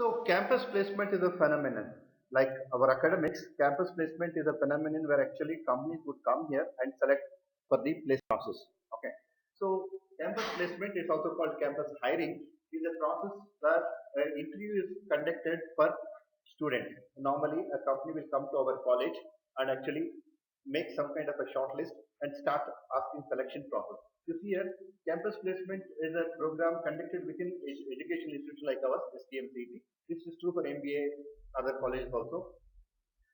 So campus placement is a phenomenon. Like our academics, campus placement is a phenomenon where actually companies would come here and select for the place process. Okay. So campus placement is also called campus hiring. Is a process where interview is conducted for students. Normally, a company will come to our college and actually make some kind of a short list and start asking selection process. You see here, campus placement is a program conducted within educational institutions like ours, STMCET. This is true for MBA, other colleges also.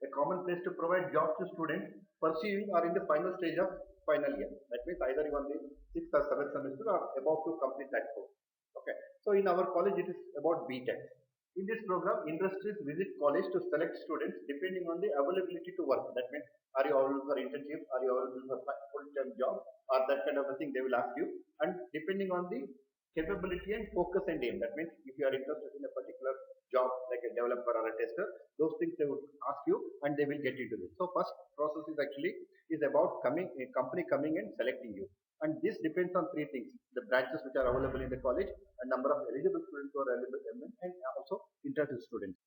A common place to provide jobs to students pursuing or in the final stage of final year. That means either you are in the sixth or seventh semester or about to complete that course. Okay. So in our college, it is about BTech. In this program, industries visit college to select students depending on the availability to work. That means, are you available for internship? Are you available for full-time job? Or that kind of a thing they will ask you. And depending on the capability and focus and aim. That means if you are interested in a particular job like a developer or a tester, those things they would ask you and they will get into this. So first process is actually is about coming a company coming and selecting you. And this depends on three things: the branches which are available in the college, a number of eligible students who are eligible, and also interested students.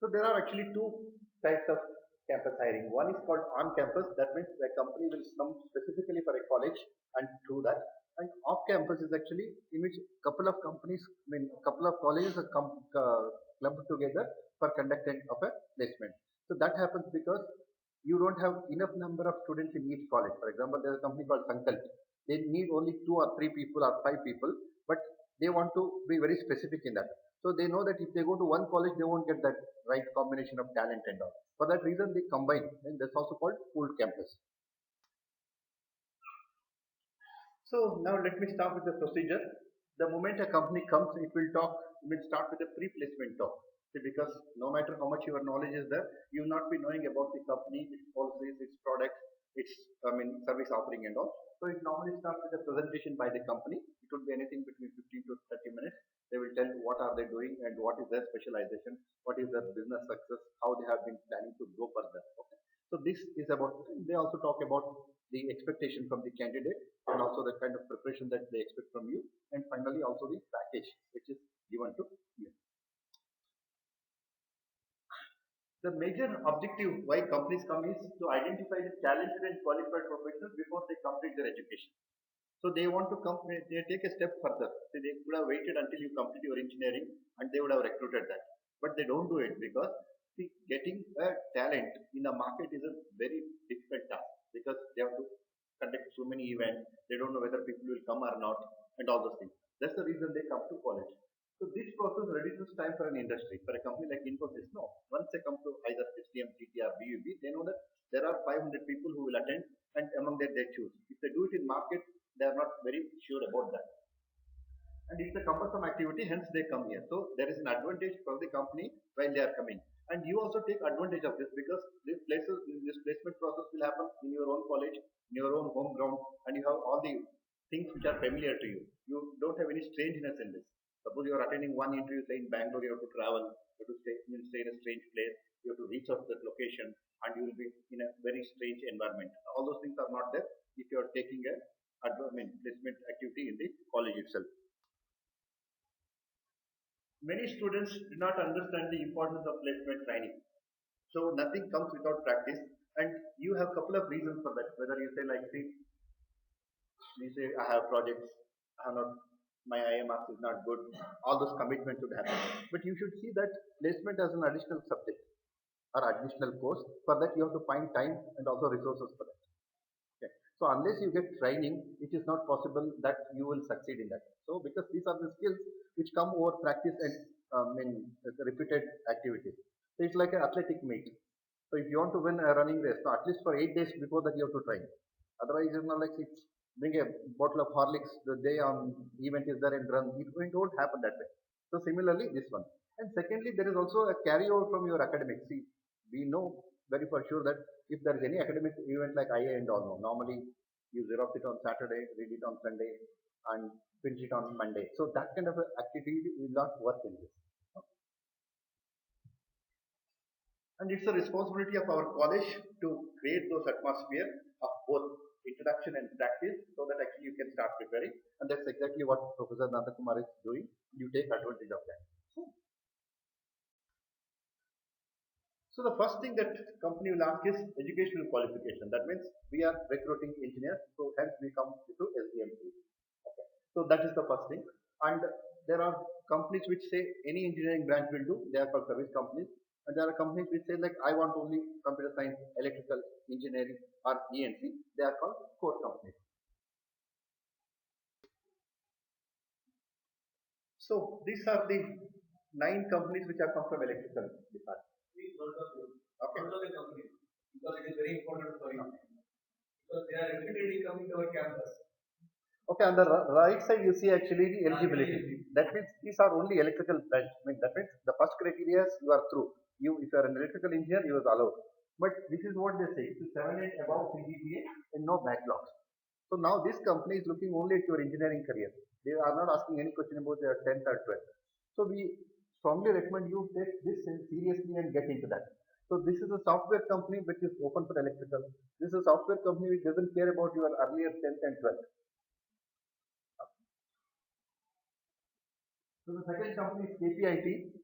So there are actually two types of campus hiring. One is called on campus. That means the company will come specifically for a college and do that. And off campus is actually in which couple of companies, I mean, couple of colleges are clubbed together for conducting of a placement. So that happens because you don't have enough number of students in each college. For example, there's a company called Sankalp. They need only two or three people or five people, but they want to be very specific in that. So they know that if they go to one college, they won't get that right combination of talent and all. For that reason, they combine, and that's also called pooled campus. So now let me start with the procedure. The moment a company comes, it will talk. It will start with a pre-placement talk. See, because no matter how much your knowledge is there, you will not be knowing about the company, its policies, its products, its service offering and all. So it normally starts with a presentation by the company. It would be anything between 15 to 30 minutes. They will tell what are they doing and what is their specialization, what is their business success, how they have been planning to go further. Okay. So this is about. They also talk about the expectation from the candidate and also the kind of preparation that they expect from you, and finally also the package which is given to you. The major objective why companies come is to identify the talented and qualified professionals before they complete their education. So they want to come, they take a step further. So they could have waited until you complete your engineering and they would have recruited that. But they don't do it because see, getting a talent in the market is a very difficult task because they have to conduct so many events. They don't know whether people will come or not and all those things. That's the reason they come to college. So this process reduces time for an industry. For a company like Infosys, no. Once they come to either STM, GT or BUB, they know that there are 500 people who will attend and among that they choose. If they do it in market, they are not very sure about that. And it's a cumbersome activity, hence they come here. So there is an advantage for the company while they are coming. And you also take advantage of this because this placement process will happen in your own college, in your own home ground, and you have all the things which are familiar to you. You don't have any strangeness in this. Suppose you are attending one interview, say in Bangalore, you have to travel, you have to stay in a strange place, you have to reach out to that location, and you will be in a very strange environment. All those things are not there if you are taking a placement activity in the college itself. Many students do not understand the importance of placement training. So nothing comes without practice, and you have a couple of reasons for that. Whether you say like, see, you say I have projects, I have not, my IMRs is not good. All those commitments should happen, but you should see that placement as an additional subject or additional course. For that, you have to find time and also resources for that. Okay. So unless you get training, it is not possible that you will succeed in that. So because these are the skills which come over practice and repeated activities. So it's like an athletic meet. So if you want to win a running race, so at least for 8 days before that you have to train. Otherwise, it's not like it's bring a bottle of Horlicks the day on event is there and run. It won't happen that way. So similarly, this one. And secondly, there is also a carryover from your academics. See, we know very for sure that if there is any academic event like IA and all, normally you xerox it on Saturday, read it on Sunday, and finish it on Monday. So that kind of activity will not work in this. And it's a responsibility of our college to create those atmosphere of both introduction and practice so that actually you can start preparing. And that's exactly what Professor Nandakumar is doing. You take advantage of that. So So the first thing that company will ask is educational qualification. That means we are recruiting engineers, so hence we come to SDMC. Okay. So that is the first thing. And there are companies which say any engineering branch will do. They are called service companies. And there are companies which say like I want only computer science, electrical engineering or ENC. They are called core companies. So these are the 9 companies which have come from electrical department. Please note of this. Okay. Not all the companies, because it is very important for you. Because they are repeatedly coming to our campus. Okay, on the right side you see actually the eligibility. That means these are only electrical branch. I mean that means the first criteria is you are through. You if you are an electrical engineer, you are allowed. But this is what they say: to 7 8 above CGPA and no backlogs. So now this company is looking only at your engineering career. They are not asking any question about their 10th or 12th. So we strongly recommend you take this seriously and get into that. So this is a software company which is open for electrical. This is a software company which doesn't care about your earlier 10th and 12th. So the second company is KPIT,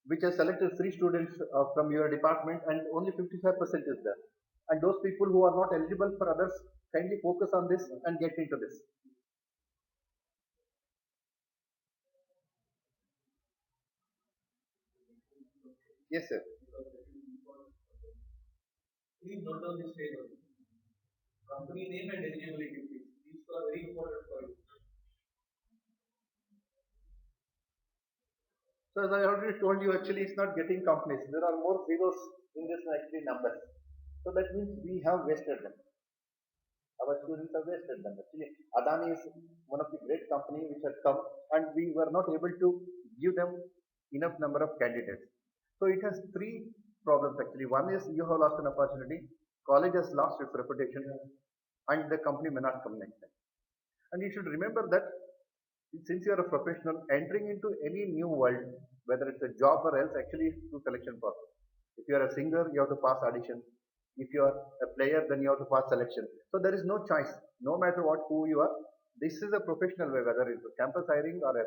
which has selected 3 students from your department, and only 55% is there. And those people who are not eligible for others, kindly focus on this and get into this. Yes, sir. Please note down this table. Company name and eligibility, please. These are very important for you. So as I already told you, actually it's not getting companies. There are more zeros in this than actually numbers. So that means we have wasted them. Our students have wasted them. Actually, Adani is one of the great company which had come, and we were not able to give them enough number of candidates. So it has 3 problems actually. One is you have lost an opportunity, college has lost its reputation, and the company may not come next time. And you should remember that since you are a professional, entering into any new world, whether it's a job or else, actually is through selection process. If you are a singer, you have to pass audition. If you are a player, then you have to pass selection. So there is no choice, no matter what who you are. This is a professional way, whether it's a campus hiring or a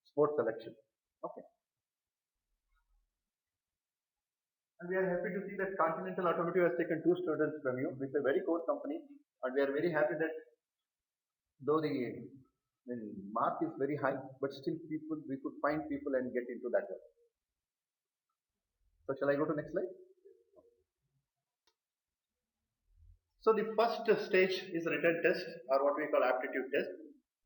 sports selection. Okay. And we are happy to see that Continental Automotive has taken 2 students from you with a very core company, and we are very happy that though the mark is very high, but still people we could find people and get into that. So shall I go to next slide? So the first stage is written test, or what we call aptitude test.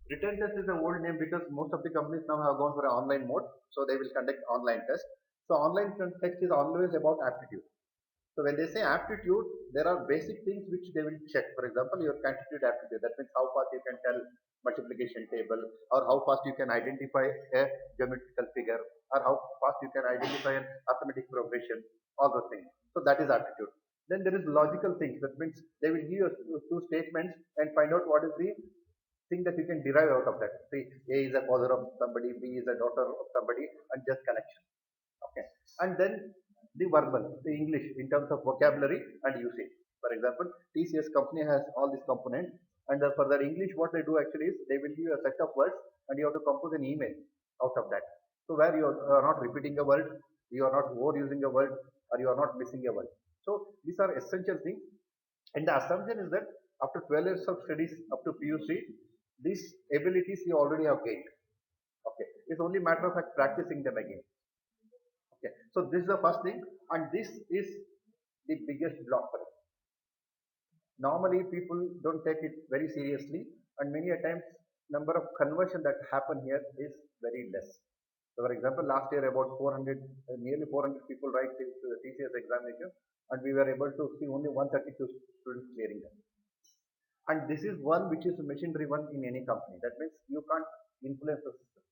Written test is an old name because most of the companies now have gone for an online mode, so they will conduct online test. So online test is always about aptitude. So when they say aptitude, there are basic things which they will check. For example, your quantitative aptitude. That means how fast you can tell multiplication table, or how fast you can identify a geometrical figure, or how fast you can identify an arithmetic progression, all those things. So that is aptitude. Then there is logical things. That means they will give you 2 statements and find out what is the thing that you can derive out of that. Say A is a father of somebody, B is a daughter of somebody, and just connection. Okay. And then the verbal, the English in terms of vocabulary and usage. For example, TCS company has all these components, and for their English, what they do actually is they will give you a set of words, and you have to compose an email out of that. So where you are not repeating a word, you are not overusing a word, or you are not missing a word. So these are essential things, and the assumption is that after 12 years of studies up to PUC, these abilities you already have gained. Okay, it's only a matter of fact practicing them again. Okay, so this is the first thing, and this is the biggest block for us. Normally, people don't take it very seriously, and many a times, number of conversion that happen here is very less. So, for example, last year about 400, nearly 400 people write to the TCS examination, and we were able to see only 132 students clearing them. And this is one which is machine driven in any company. That means you can't influence the system.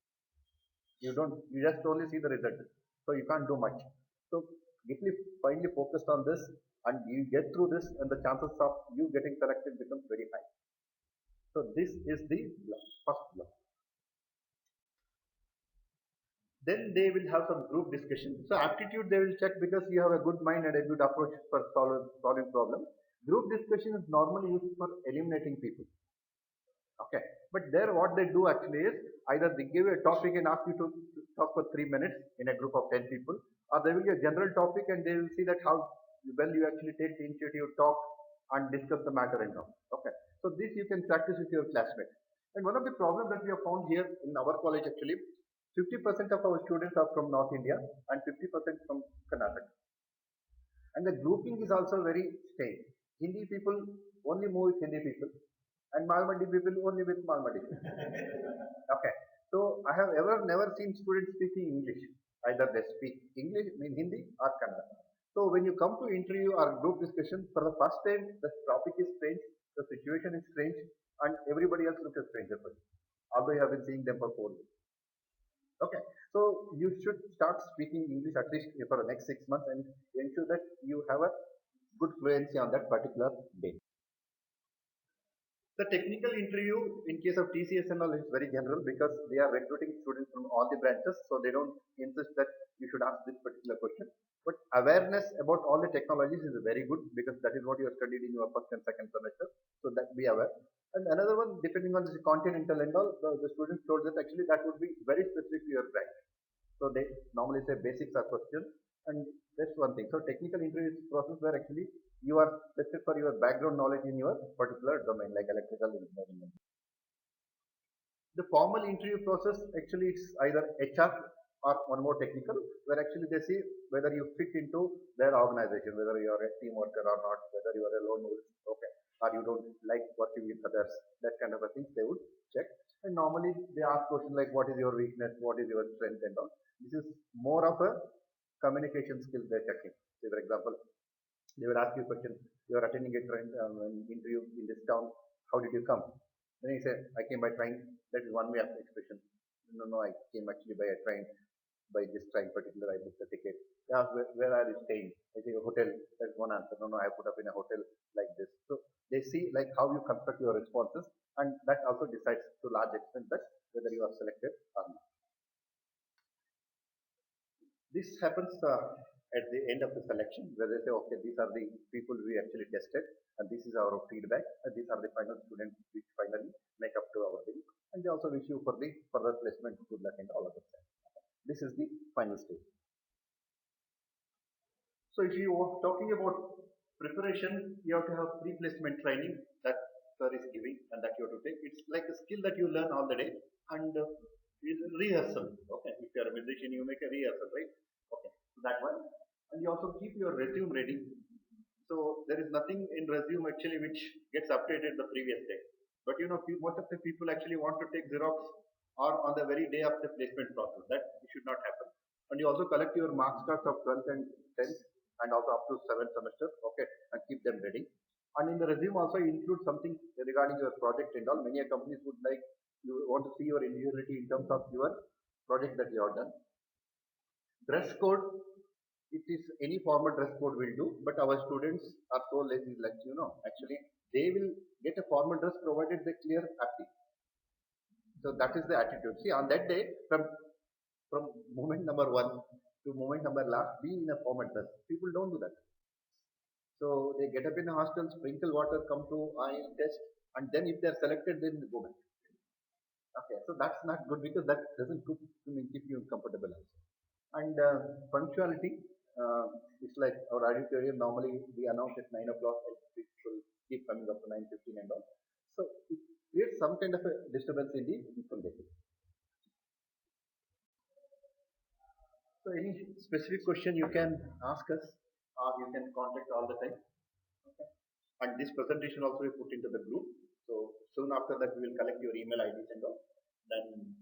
You just only see the result. So you can't do much. So if you finally focused on this and you get through this, and the chances of you getting selected becomes very high. So this is the first block. Then they will have some group discussion. So aptitude they will check because you have a good mind and a good approach for solving problems. Group discussion is normally used for eliminating people. Okay, but there what they do actually is either they give a topic and ask you to talk for 3 minutes in a group of 10 people, or there will be a general topic and they will see that how well you actually take the initiative, talk and discuss the matter and all. Okay. So this you can practice with your classmates. And one of the problems that we have found here in our college actually, 50% of our students are from North India and 50% from Karnataka. And the grouping is also very strange. Hindi people only move with Hindi people, and Malmadi people only with Malmadi people. Okay. So I have never seen students speaking English. Either they speak English in Hindi or Kannada. So when you come to interview or group discussion, for the first time, the topic is strange, the situation is strange, and everybody else looks a stranger for you. Although you have been seeing them for 4 years. Okay, so you should start speaking English at least for the next 6 months and ensure that you have a good fluency on that particular day. The technical interview in case of TCS and all is very general because they are recruiting students from all the branches, so they don't insist that you should ask this particular question. But awareness about all the technologies is very good because that is what you have studied in your first and second semester. So that be aware. And another one, depending on the continental and all, the students told that actually that would be very specific to your branch. So they normally say basics are questions, and that's one thing. So technical interview process where actually you are tested for your background knowledge in your particular domain like electrical engineering. The formal interview process actually it's either HR or one more technical where actually they see whether you fit into their organization, whether you are a team worker or not, whether you are a lone wolf, okay, or you don't like working with others, that kind of a things they would check. And normally they ask questions like what is your weakness, what is your strength and all. This is more of a communication skill they're checking. Say for example, they will ask you a question, you are attending a train interview in this town, how did you come? Then you say, I came by train. That is one way of expression. No, I came actually by a train, by this train particular, I booked the ticket. They ask, where are you staying? I say, a hotel. That's one answer. No, I put up in a hotel like this. So they see like how you construct your responses, and that also decides to large extent that whether you are selected or not. This happens at the end of the selection where they say, okay, these are the people we actually tested and this is our feedback and these are the final students which finally make up to our thing. And they also wish you for the further placement, good luck and all of that. This is the final stage. So if you are talking about preparation, you have to have pre-placement training that sir is giving and that you have to take. It's like a skill that you learn all the day and rehearsal. Okay, if you are a musician, you make a rehearsal, right? Okay, so that one. And you also keep your resume ready. So there is nothing in resume actually which gets updated the previous day. But you know, most of the people actually want to take Xerox or on the very day of the placement process. That should not happen. And you also collect your marks cards of 12th and 10th and also up to 7th semester, okay, and keep them ready. And in the resume also include something regarding your project and all. Many companies would like you want to see your individuality in terms of your project that you have done. Dress code, it is any formal dress code will do, but our students are so lazy, like you know, actually they will get a formal dress provided they clear APTI. So that is the attitude. See, on that day, from moment number one to moment number last, be in a formal dress. People don't do that. So they get up in a hostel, sprinkle water, come to eye test, and then if they are selected, then they go back. Okay, so that's not good because that doesn't keep you comfortable also. And punctuality, it's like our auditorium normally we announce at 9 o'clock and people keep coming up to 9:15 and all. So it creates some kind of a disturbance in the information. So any specific question you can ask us or you can contact all the time. Okay. And this presentation also we put into the group. So soon after that we will collect your email IDs and all. Then